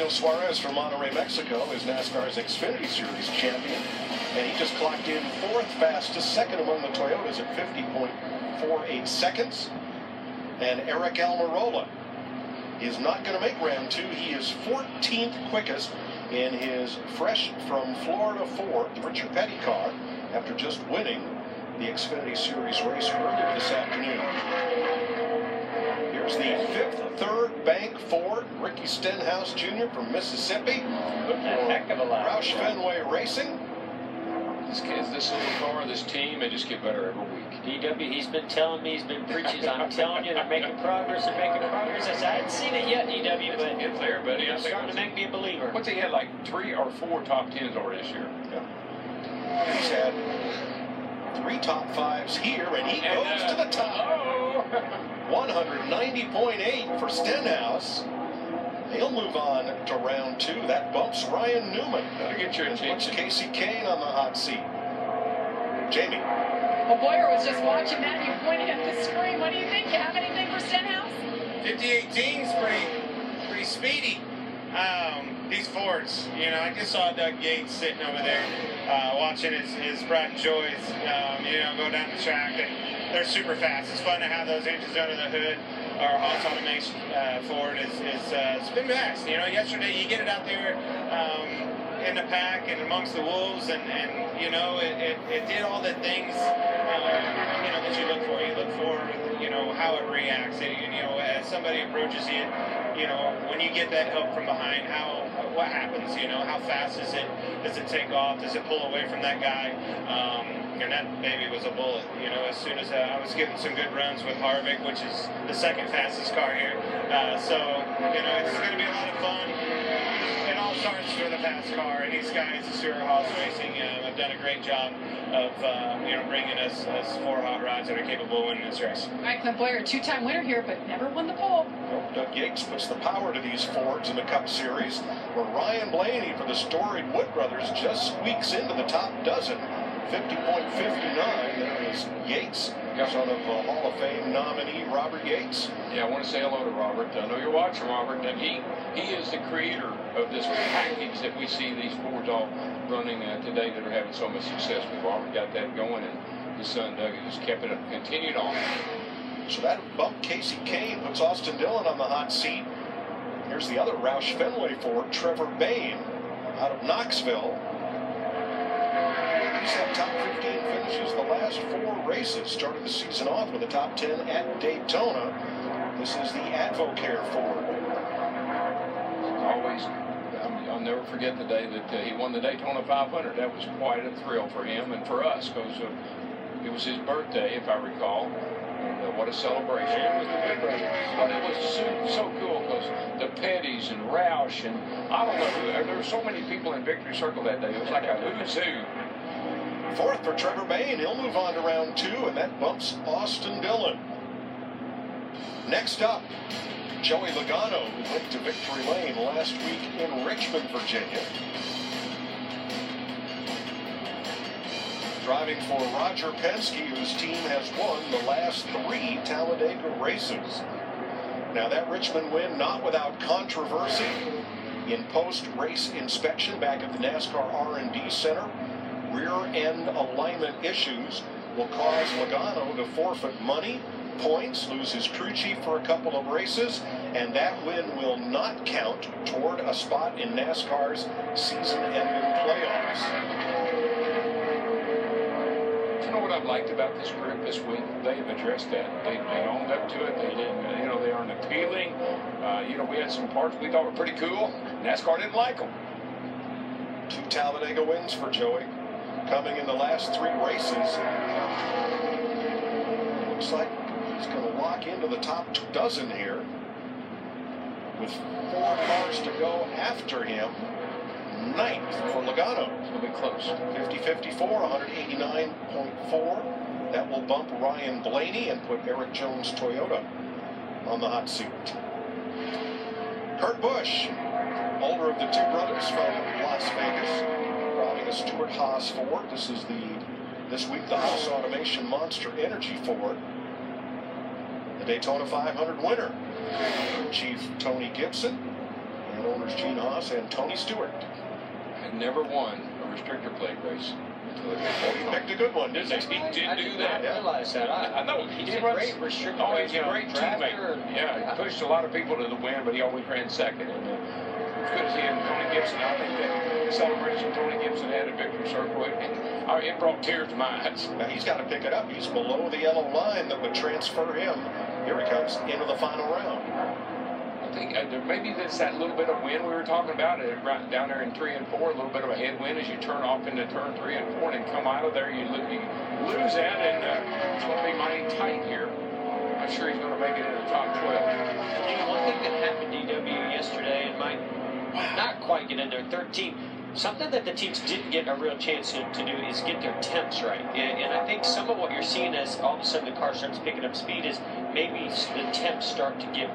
Suarez from Monterrey, Mexico is NASCAR's Xfinity Series champion, and he just clocked in fourth fastest, second among the Toyotas at 50.48 seconds. And Eric Almirola is not going to make round two. He is 14th quickest in his fresh from Florida Ford, the Richard Petty car, after just winning the Xfinity Series race earlier this afternoon. Here's the fifth third bank Ford, Ricky Stenhouse Jr. from Mississippi. Heck of a lot. Roush Fenway Racing. These kids, this little car, this team, they just get better every week. DW, he's been telling me, he's been preaching. I'm telling you, they're making progress. They're making progress. I said, I hadn't seen it yet, DW, but it's there, buddy. It's starting to make me a believer. What's he had, like 3 or 4 top 10s already this year? Yeah. He's had 3 top 5s here, and he goes to the top. 190.8 for Stenhouse. He'll move on to round 2. That bumps Ryan Newman. That'll get your attention. Puts Casey Kane on the hot seat. Jamie. Well, Boyer was just watching that. You pointed at the screen. What do you think? You have anything for Stenhouse? 5018's pretty speedy. These Fords, you know, I just saw Doug Gates sitting over there watching his pride and joys, you know, go down the track. And they're super fast. It's fun to have those engines under the hood. Our Haas Automation Ford it's been fast. You know, yesterday you get it out there in the pack and amongst the wolves, and you know, it did all the things you know that you look for. You look for, you know, how it reacts. You know, as somebody approaches you, you know, when you get that help from behind, what happens? You know, how fast is it? Does it take off? Does it pull away from that guy? And that baby was a bullet. You know, as soon as I was getting some good runs with Harvick, which is the second fastest car here. So, you know, it's going to be a lot of fun. It all starts with a fast car, and these guys at Stewart Haas Racing have done a great job of, you know, bringing us 4 hot rods that are capable of winning this race. All right, Clint Boyer, 2-time winner here, but never won the pole. Well, Doug Yates puts the power to these Fords in the Cup Series, where Ryan Blaney for the storied Wood Brothers just squeaks into the top dozen. 50.59. There is Yates, son of Hall of Fame nominee Robert Yates. Yeah, I want to say hello to Robert. I know you're watching, Robert, and he is the creator of this package that we see these Fords all running today that are having so much success. We've already got that going, and his son Doug has kept it up, continued on. So that bumped Casey Kane, puts Austin Dillon on the hot seat. Here's the other Roush Fenway Ford, Trevor Bayne, out of Knoxville. He's had top 15 finishes the last 4 races. Started the season off with a top 10 at Daytona. This is the Advocare Ford. Always, I'll never forget the day that he won the Daytona 500. That was quite a thrill for him and for us, because it was his birthday, if I recall. And what a celebration. It was the Wood Brothers. But it was so cool, because the Pettys and Roush, and I don't know, there were so many people in Victory Circle that day. It was like a who's who. Fourth for Trevor Bayne. He'll move on to round 2, and that bumps Austin Dillon. Next up, Joey Logano, who went to victory lane last week in Richmond, Virginia. Driving for Roger Penske, whose team has won the last 3 Talladega races. Now that Richmond win, not without controversy. In post-race inspection back at the NASCAR R&D Center, rear end alignment issues will cause Logano to forfeit money, points, lose his crew chief for a couple of races, and that win will not count toward a spot in NASCAR's season-ending playoffs. You know what I've liked about this group this week? They've addressed that. They owned up to it. They didn't, you know, they aren't appealing. You know, we had some parts we thought were pretty cool. NASCAR didn't like them. 2 Talladega wins for Joey, coming in the last 3 races. Looks like he's going to lock into the top dozen here, with 4 cars to go after him. 9th for Logano. It's going to be close. 50-54, 189.4. That will bump Ryan Blaney and put Eric Jones Toyota on the hot seat. Kurt Busch, older of the 2 brothers from Las Vegas, driving a Stewart Haas Ford. This is this week the Haas Automation Monster Energy Ford. The Daytona 500 winner, Chief Tony Gibson. And owners Gene Haas and Tony Stewart. Had never won a restrictor plate race. He picked a good one, didn't he? He did do that. I realize that. I know. He's a great restrictor. Oh, he's a great teammate. Yeah, he pushed a lot of people to the win, but he always ran second. And as good as he and Tony Gibson, I think that celebration Tony Gibson had at Victory Circle, it brought tears to my eyes. Now he's got to pick it up. He's below the yellow line that would transfer him. Here he comes into the final round. I think maybe that's that little bit of wind we were talking about right down there in 3 and 4, a little bit of a headwind as you turn off into turn 3 and 4 and come out of there. You lose that, and it's going to be mighty tight here. I'm sure he's going to make it in the top 12. One thing that happened to DW yesterday and might not quite get in there, 13. Something that the teams didn't get a real chance to do is get their temps right. And I think some of what you're seeing as all of a sudden the car starts picking up speed is maybe the temps start to get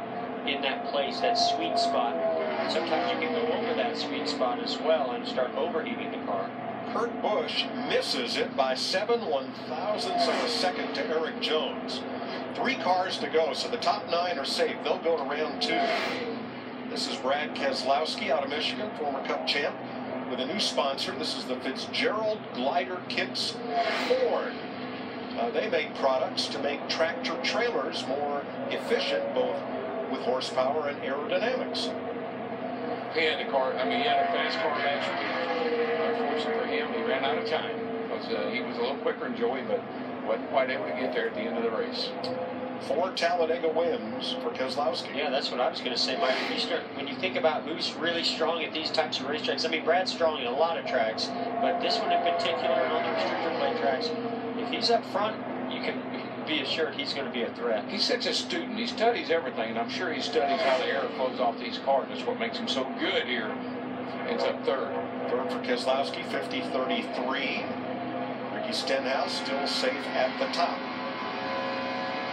in that place, that sweet spot. Sometimes you can go over that sweet spot as well and start overheating the car. Kurt Busch misses it by 7/1000ths of a second to Eric Jones. 3 cars to go, so the top 9 are safe. They'll go to round 2. This is Brad Keselowski out of Michigan, former Cup champ, with a new sponsor. This is the Fitzgerald Glider Kits Ford. They make products to make tractor trailers more efficient, both with horsepower and aerodynamics. He had a fast car last week. Unfortunately for him, he ran out of time. He was a little quicker than Joey, but wasn't quite able to get there at the end of the race. 4 Talladega wins for Keselowski. Yeah, that's what I was going to say, Mike. When you think about who's really strong at these types of racetracks, I mean, Brad's strong in a lot of tracks, but this one in particular on the restrictor plate tracks, if he's up front, you can be assured he's going to be a threat. He's such a student. He studies everything, and I'm sure he studies how the air flows off these cars. That's what makes him so good here. It's up third. Third for Keselowski, 50-33. Ricky Stenhouse still safe at the top.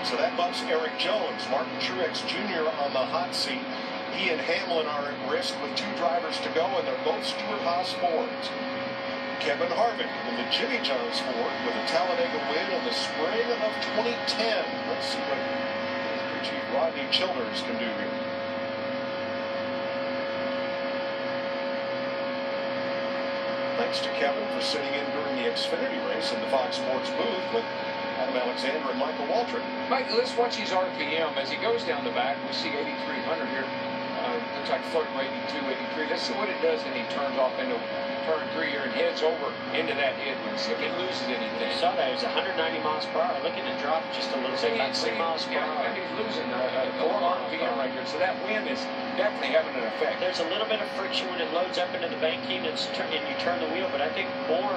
So that bumps Eric Jones. Martin Truex Jr. on the hot seat. He and Hamlin are at risk with 2 drivers to go, and they're both Stewart-Haas Fords. Kevin Harvick in the Jimmy John's Ford with a Talladega win in the spring of 2010. Let's see what Chief Rodney Childers can do here. Thanks to Kevin for sitting in during the Xfinity race in the Fox Sports booth with Adam Alexander and Michael Waltrip. Mike, let's watch his RPM. As he goes down the back, we see 8,300 here. Looks like flirting 82, 83. Let's see what it does when he turns off into turn 3 here and heads over into that headwind. See if it loses anything. You saw that. It was 190 miles per hour. Looking to drop just a little bit, about 3 miles per hour. And he's losing a 4 RPM right here. So that wind is definitely having an effect. There's a little bit of friction when it loads up into the banking and you turn the wheel, but I think more,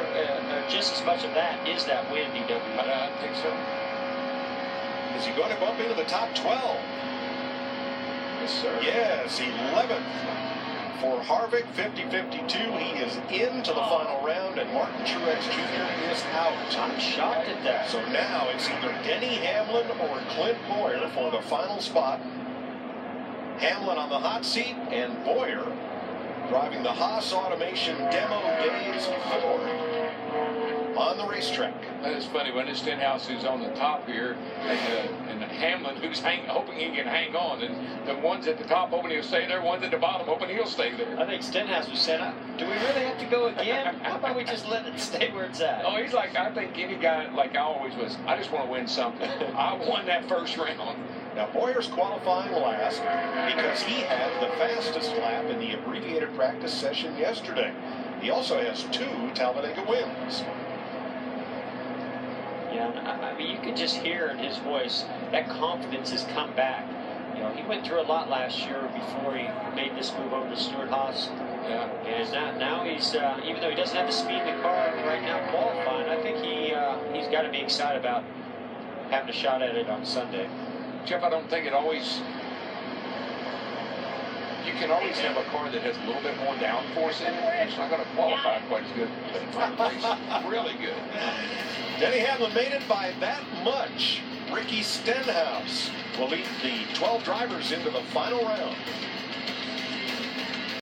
just as much of that is that wind, DW. I think so. Is he going to bump into the top 12? Yes, sir. Yes, 11th for Harvick, 50-52. He is into the final round, and Martin Truex Jr. is out. I'm shocked at that. So now it's either Denny Hamlin or Clint Boyer for the final spot. Hamlin on the hot seat, and Boyer driving the Haas Automation Demo Days Ford on the racetrack. It's funny when it's Stenhouse who's on the top here, and Hamlin who's hoping he can hang on, and the ones at the top hoping he'll stay there, ones at the bottom hoping he'll stay there. I think Stenhouse was saying, do we really have to go again? How about we just let it stay where it's at? Oh, he's like, I think any guy, like I always was, I just want to win something. I won that first round. Now, Boyer's qualifying last because he had the fastest lap in the abbreviated practice session yesterday. He also has 2 Talladega wins. Yeah, I mean, you could just hear in his voice that confidence has come back. You know, he went through a lot last year before he made this move over to Stewart-Haas. Yeah. And now he's, even though he doesn't have the speed in the car right now qualifying, I think he's got to be excited about having a shot at it on Sunday. Jeff, I don't think it always, you can always have a car that has a little bit more downforce in it. It's not going to qualify quite as good. But in front place, really good. Denny Hamlin made it by that much. Ricky Stenhouse will lead the 12 drivers into the final round.